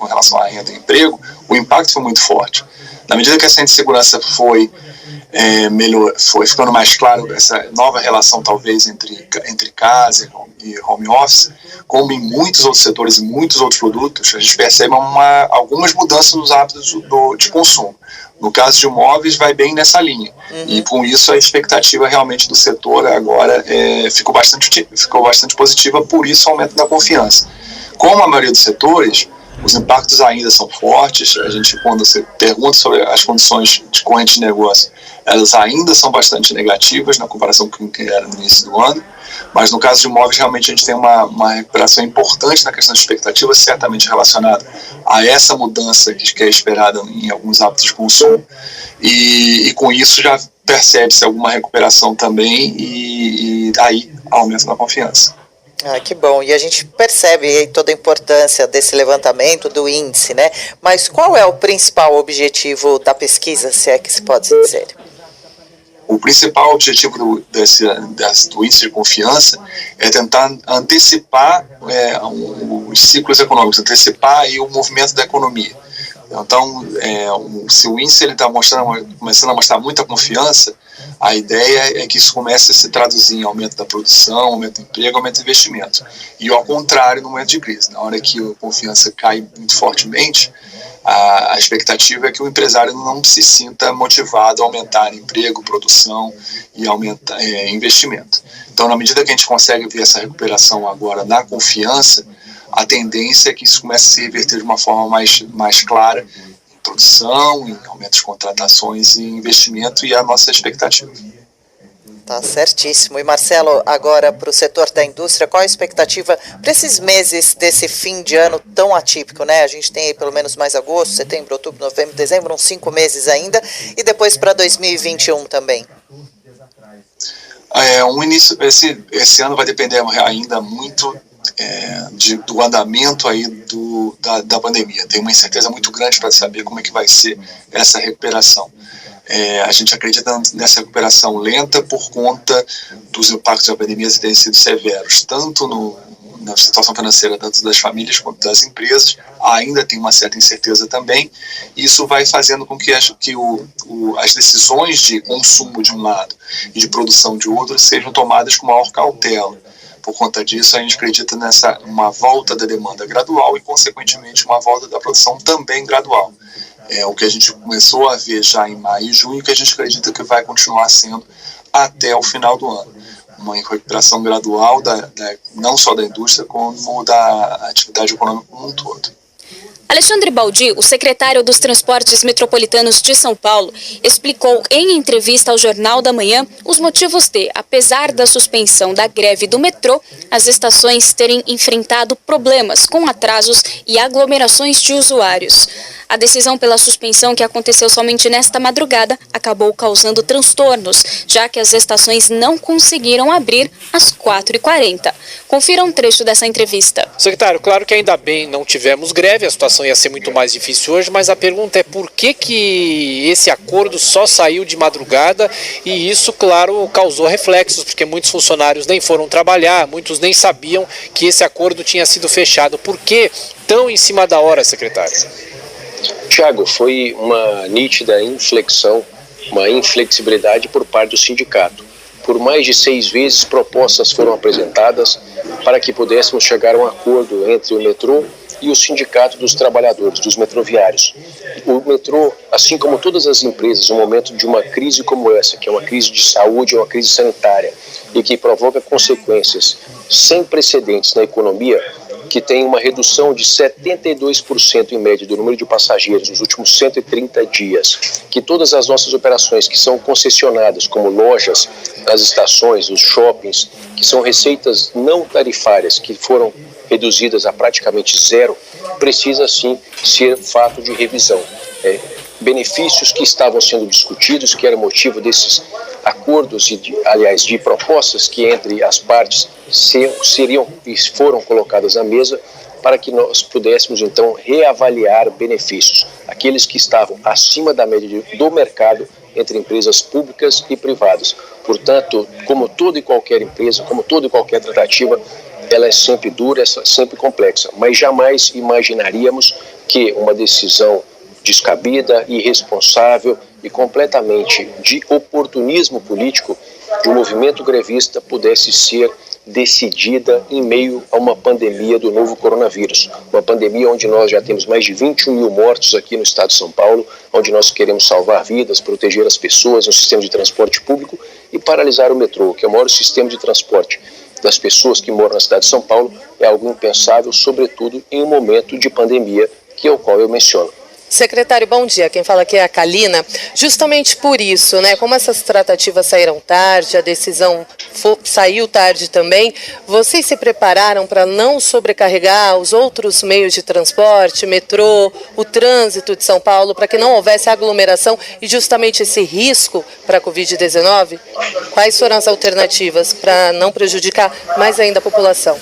com relação à renda e emprego, o impacto foi muito forte. Na medida que essa insegurança foi ficando mais claro, essa nova relação talvez entre casa e home office, como em muitos outros setores e muitos outros produtos, a gente percebe algumas mudanças nos hábitos de consumo. No caso de imóveis, vai bem nessa linha. E com isso a expectativa realmente do setor agora ficou bastante positiva, por isso o aumento da confiança. Como a maioria dos setores, os impactos ainda são fortes. A gente, quando você pergunta sobre as condições de corrente de negócio, elas ainda são bastante negativas na comparação com o que era no início do ano. Mas no caso de imóveis, realmente a gente tem uma recuperação importante na questão de expectativa, certamente relacionada a essa mudança que é esperada em alguns hábitos de consumo. E com isso já percebe-se alguma recuperação também e aí aumento da confiança. Ah, que bom. E a gente percebe aí toda a importância desse levantamento do índice, né? Mas qual é o principal objetivo da pesquisa, se é que se pode dizer? O principal objetivo do índice de confiança é tentar antecipar os ciclos econômicos, antecipar aí o movimento da economia. Então, se o índice está começando a mostrar muita confiança, a ideia é que isso comece a se traduzir em aumento da produção, aumento do emprego, aumento do investimento. E ao contrário, no momento de crise, na hora que a confiança cai muito fortemente, a expectativa é que o empresário não se sinta motivado a aumentar emprego, produção e aumentar investimento. Então, na medida que a gente consegue ver essa recuperação agora na confiança, a tendência é que isso comece a se reverter de uma forma mais clara em produção, em aumento de contratações e investimento, e a nossa expectativa. Tá certíssimo. E Marcelo, agora para o setor da indústria, qual a expectativa para esses meses desse fim de ano tão atípico, né? A gente tem aí pelo menos mais agosto, setembro, outubro, novembro, dezembro, uns 5 meses ainda, e depois para 2021 também. Esse ano vai depender ainda muito do andamento aí da pandemia. Tem uma incerteza muito grande para saber como é que vai ser essa recuperação. A gente acredita nessa recuperação lenta por conta dos impactos da pandemia terem sido severos, tanto na situação financeira tanto das famílias quanto das empresas. Ainda tem uma certa incerteza também. Isso vai fazendo com que as decisões de consumo de um lado e de produção de outro sejam tomadas com maior cautela. Por conta disso, a gente acredita uma volta da demanda gradual e, consequentemente, uma volta da produção também gradual. É o que a gente começou a ver já em maio e junho, que a gente acredita que vai continuar sendo até o final do ano. Uma recuperação gradual não só da indústria, como da atividade econômica como um todo. Alexandre Baldi, o secretário dos Transportes Metropolitanos de São Paulo, explicou em entrevista ao Jornal da Manhã os motivos de, apesar da suspensão da greve do metrô, as estações terem enfrentado problemas com atrasos e aglomerações de usuários. A decisão pela suspensão, que aconteceu somente nesta madrugada, acabou causando transtornos, já que as estações não conseguiram abrir às 4h40. Confira um trecho dessa entrevista. Secretário, claro que ainda bem não tivemos greve, a situação ia ser muito mais difícil hoje, mas a pergunta é por que esse acordo só saiu de madrugada, e isso, claro, causou reflexos, porque muitos funcionários nem foram trabalhar, muitos nem sabiam que esse acordo tinha sido fechado. Por que tão em cima da hora, secretário? Tiago, foi uma nítida inflexão, uma inflexibilidade por parte do sindicato. Por mais de 6 vezes, propostas foram apresentadas para que pudéssemos chegar a um acordo entre o metrô e o sindicato dos trabalhadores, dos metroviários. O metrô, assim como todas as empresas, no momento de uma crise como essa, que é uma crise de saúde, uma crise sanitária, e que provoca consequências sem precedentes na economia, que tem uma redução de 72% em média do número de passageiros nos últimos 130 dias, que todas as nossas operações que são concessionadas, como lojas, as estações, os shoppings, que são receitas não tarifárias, que foram reduzidas a praticamente zero, precisa sim ser fato de revisão. Benefícios que estavam sendo discutidos, que era motivo desses acordos de propostas que entre as partes seriam e foram colocadas na mesa para que nós pudéssemos então reavaliar benefícios, aqueles que estavam acima da média do mercado entre empresas públicas e privadas. Portanto, como toda e qualquer empresa, como toda e qualquer tratativa, ela é sempre dura, sempre complexa, mas jamais imaginaríamos que uma decisão descabida, irresponsável e completamente de oportunismo político de um movimento grevista pudesse ser decidida em meio a uma pandemia do novo coronavírus. Uma pandemia onde nós já temos mais de 21 mil mortos aqui no estado de São Paulo, onde nós queremos salvar vidas, proteger as pessoas no sistema de transporte público e paralisar o metrô, que é o maior sistema de transporte das pessoas que moram na cidade de São Paulo, é algo impensável, sobretudo em um momento de pandemia, que é o qual eu menciono. Secretário, bom dia. Quem fala aqui é a Kalina. Justamente por isso, né, como essas tratativas saíram tarde, a decisão saiu tarde também, vocês se prepararam para não sobrecarregar os outros meios de transporte, metrô, o trânsito de São Paulo, para que não houvesse aglomeração e justamente esse risco para a Covid-19? Quais foram as alternativas para não prejudicar mais ainda a população?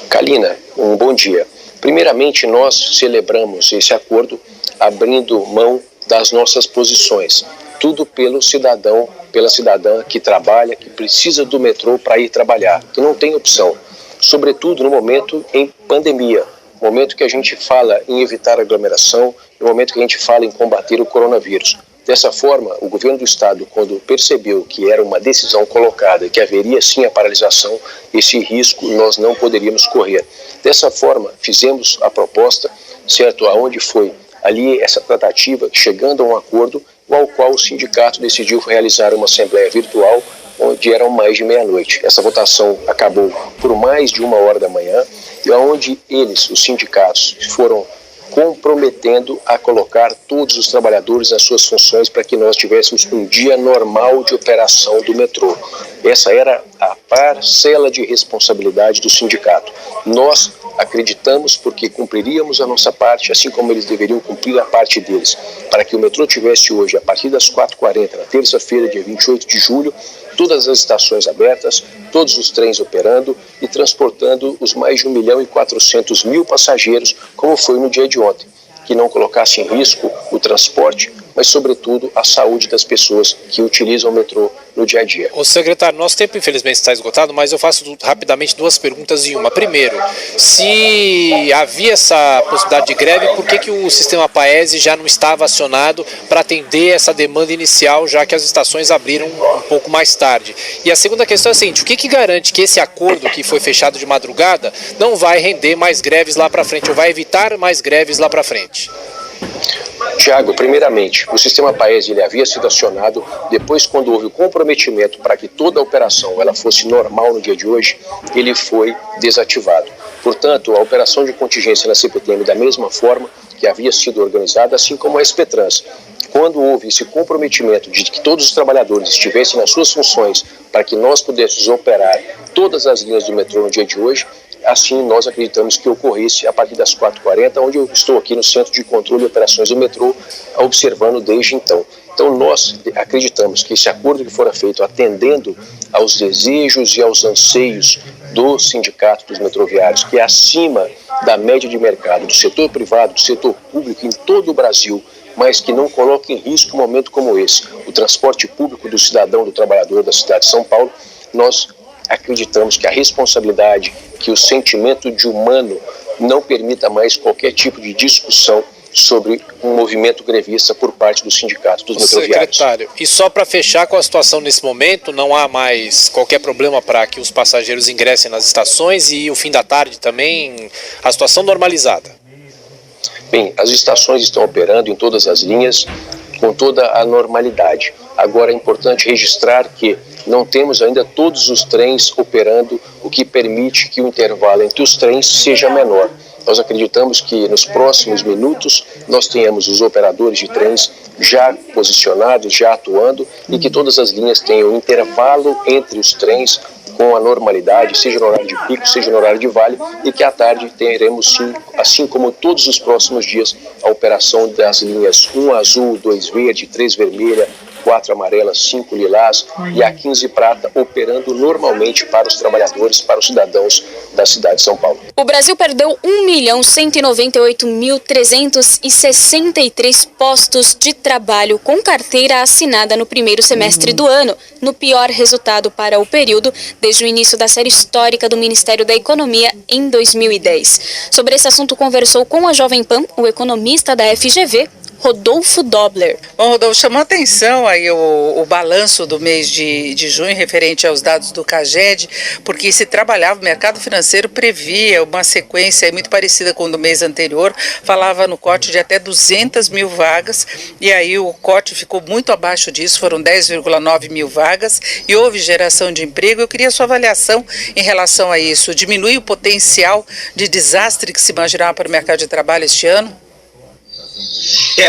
Kalina, um bom dia. Primeiramente, nós celebramos esse acordo abrindo mão das nossas posições. Tudo pelo cidadão, pela cidadã que trabalha, que precisa do metrô para ir trabalhar, que não tem opção. Sobretudo no momento em pandemia, momento que a gente fala em evitar aglomeração, no momento que a gente fala em combater o coronavírus. Dessa forma, o governo do estado, quando percebeu que era uma decisão colocada, que haveria sim a paralisação, esse risco nós não poderíamos correr. Dessa forma, fizemos a proposta, certo, aonde foi ali essa tratativa, chegando a um acordo, ao qual o sindicato decidiu realizar uma assembleia virtual, onde eram mais de meia-noite. Essa votação acabou por mais de 1h da manhã, e onde eles, os sindicatos, foram comprometendo a colocar todos os trabalhadores nas suas funções para que nós tivéssemos um dia normal de operação do metrô. Essa era a parcela de responsabilidade do sindicato. Nós acreditamos porque cumpriríamos a nossa parte, assim como eles deveriam cumprir a parte deles, para que o metrô tivesse hoje, a partir das 4h40, na terça-feira, dia 28 de julho, todas as estações abertas, todos os trens operando e transportando os mais de 1.400.000 passageiros, como foi no dia de ontem, que não colocasse em risco o transporte, mas sobretudo a saúde das pessoas que utilizam o metrô no dia a dia. Ô secretário, nosso tempo infelizmente está esgotado, mas eu faço rapidamente duas perguntas em uma. Primeiro, se havia essa possibilidade de greve, por que o sistema Paese já não estava acionado para atender essa demanda inicial, já que as estações abriram um pouco mais tarde? E a segunda questão é a seguinte, o que garante que esse acordo que foi fechado de madrugada não vai render mais greves lá para frente, ou vai evitar mais greves lá para frente? Tiago, primeiramente, o sistema Paese ele havia sido acionado depois, quando houve o comprometimento para que toda a operação ela fosse normal no dia de hoje, ele foi desativado. Portanto, a operação de contingência na CPTM da mesma forma que havia sido organizada, assim como a SPTrans. Quando houve esse comprometimento de que todos os trabalhadores estivessem nas suas funções para que nós pudéssemos operar todas as linhas do metrô no dia de hoje, assim nós acreditamos que ocorresse a partir das 4h40, onde eu estou aqui no Centro de Controle e Operações do Metrô, observando desde então. Então nós acreditamos que esse acordo que fora feito atendendo aos desejos e aos anseios do sindicato dos metroviários, que é acima da média de mercado do setor privado, do setor público em todo o Brasil, mas que não coloca em risco um momento como esse, o transporte público do cidadão, do trabalhador da cidade de São Paulo, nós acreditamos que a responsabilidade, que o sentimento de humano não permita mais qualquer tipo de discussão sobre um movimento grevista por parte do sindicato dos metroviários. Secretário, e só para fechar com a situação nesse momento, não há mais qualquer problema para que os passageiros ingressem nas estações e o fim da tarde também, a situação normalizada? Bem, as estações estão operando em todas as linhas com toda a normalidade. Agora é importante registrar que não temos ainda todos os trens operando, o que permite que o intervalo entre os trens seja menor. Nós acreditamos que nos próximos minutos nós tenhamos os operadores de trens já posicionados, já atuando, e que todas as linhas tenham intervalo entre os trens com a normalidade, seja no horário de pico, seja no horário de vale, e que à tarde teremos sim, assim como todos os próximos dias, a operação das linhas 1 azul, 2 verde, 3 vermelha, 4 amarelas, 5 lilás e a 15 prata, operando normalmente para os trabalhadores, para os cidadãos da cidade de São Paulo. O Brasil perdeu 1.198.363 postos de trabalho com carteira assinada no primeiro semestre do ano, no pior resultado para o período desde o início da série histórica do Ministério da Economia em 2010. Sobre esse assunto conversou com a Jovem Pan o economista da FGV, Rodolfo Dobler. Bom, Rodolfo, chamou atenção aí o balanço do mês de junho referente aos dados do CAGED, porque se trabalhava, o mercado financeiro previa uma sequência aí muito parecida com o do mês anterior, falava no corte de até 200 mil vagas, e aí o corte ficou muito abaixo disso, foram 10,9 mil vagas, e houve geração de emprego. Eu queria a sua avaliação em relação a isso. Diminui o potencial de desastre que se imaginava para o mercado de trabalho este ano?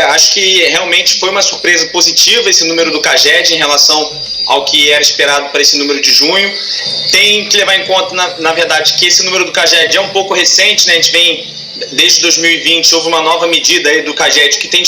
Acho que realmente foi uma surpresa positiva esse número do CAGED em relação ao que era esperado para esse número de junho. Tem que levar em conta, na verdade, que esse número do CAGED é um pouco recente, né? A gente vem, desde 2020, houve uma nova medida aí do CAGED que tem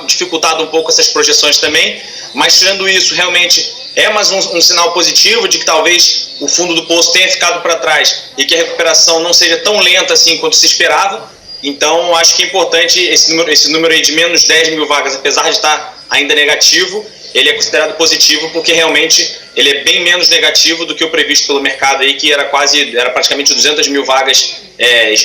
dificultado um pouco essas projeções também, mas tirando isso, realmente é mais um sinal positivo de que talvez o fundo do poço tenha ficado para trás e que a recuperação não seja tão lenta assim quanto se esperava. Então, acho que é importante esse número aí de menos 10 mil vagas, apesar de estar ainda negativo, ele é considerado positivo porque realmente ele é bem menos negativo do que o previsto pelo mercado aí, que era praticamente 200 mil vagas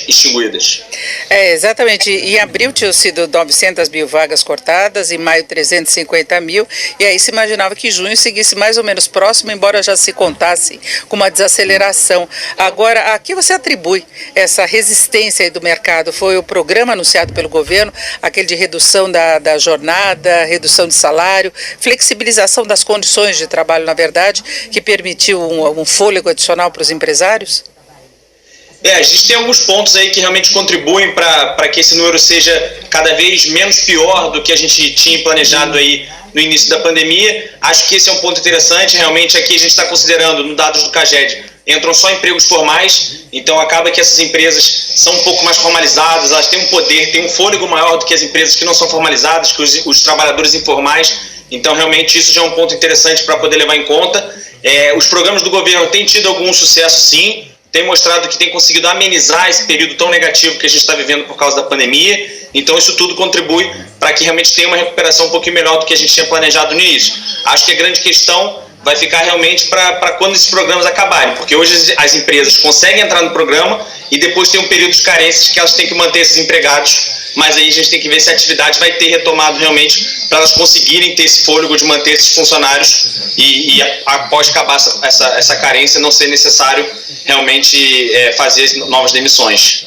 extinguidas. Exatamente. Em abril tinham sido 900 mil vagas cortadas, em maio 350 mil, e aí se imaginava que junho seguisse mais ou menos próximo, embora já se contasse com uma desaceleração. Agora, a que você atribui essa resistência aí do mercado? Foi o programa anunciado pelo governo, aquele de redução da jornada, redução de salário, flexibilização das condições de trabalho, na verdade, que permitiu um fôlego adicional para os empresários? A gente tem alguns pontos aí que realmente contribuem para que esse número seja cada vez menos pior do que a gente tinha planejado aí no início da pandemia. Acho que esse é um ponto interessante. Realmente aqui a gente está considerando, no dados do CAGED, entram só empregos formais, então acaba que essas empresas são um pouco mais formalizadas, elas têm um poder, têm um fôlego maior do que as empresas que não são formalizadas, que os trabalhadores informais. Então realmente isso já é um ponto interessante para poder levar em conta. Os programas do governo têm tido algum sucesso, sim, tem mostrado que tem conseguido amenizar esse período tão negativo que a gente está vivendo por causa da pandemia. Então isso tudo contribui para que realmente tenha uma recuperação um pouquinho melhor do que a gente tinha planejado no início. Acho que a grande questão vai ficar realmente para quando esses programas acabarem, porque hoje as empresas conseguem entrar no programa e depois tem um período de carências que elas têm que manter esses empregados, mas aí a gente tem que ver se a atividade vai ter retomado realmente para elas conseguirem ter esse fôlego de manter esses funcionários e após acabar essa carência não ser necessário realmente fazer novas demissões.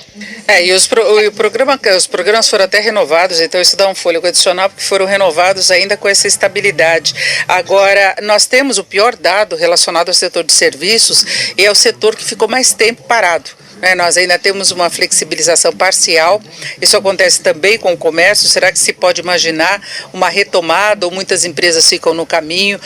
E os programas foram até renovados, então isso dá um fôlego adicional, porque foram renovados ainda com essa estabilidade. Agora, nós temos o pior dado relacionado ao setor de serviços, e é o setor que ficou mais tempo parado. Nós ainda temos uma flexibilização parcial, isso acontece também com o comércio. Será que se pode imaginar uma retomada ou muitas empresas ficam no caminho?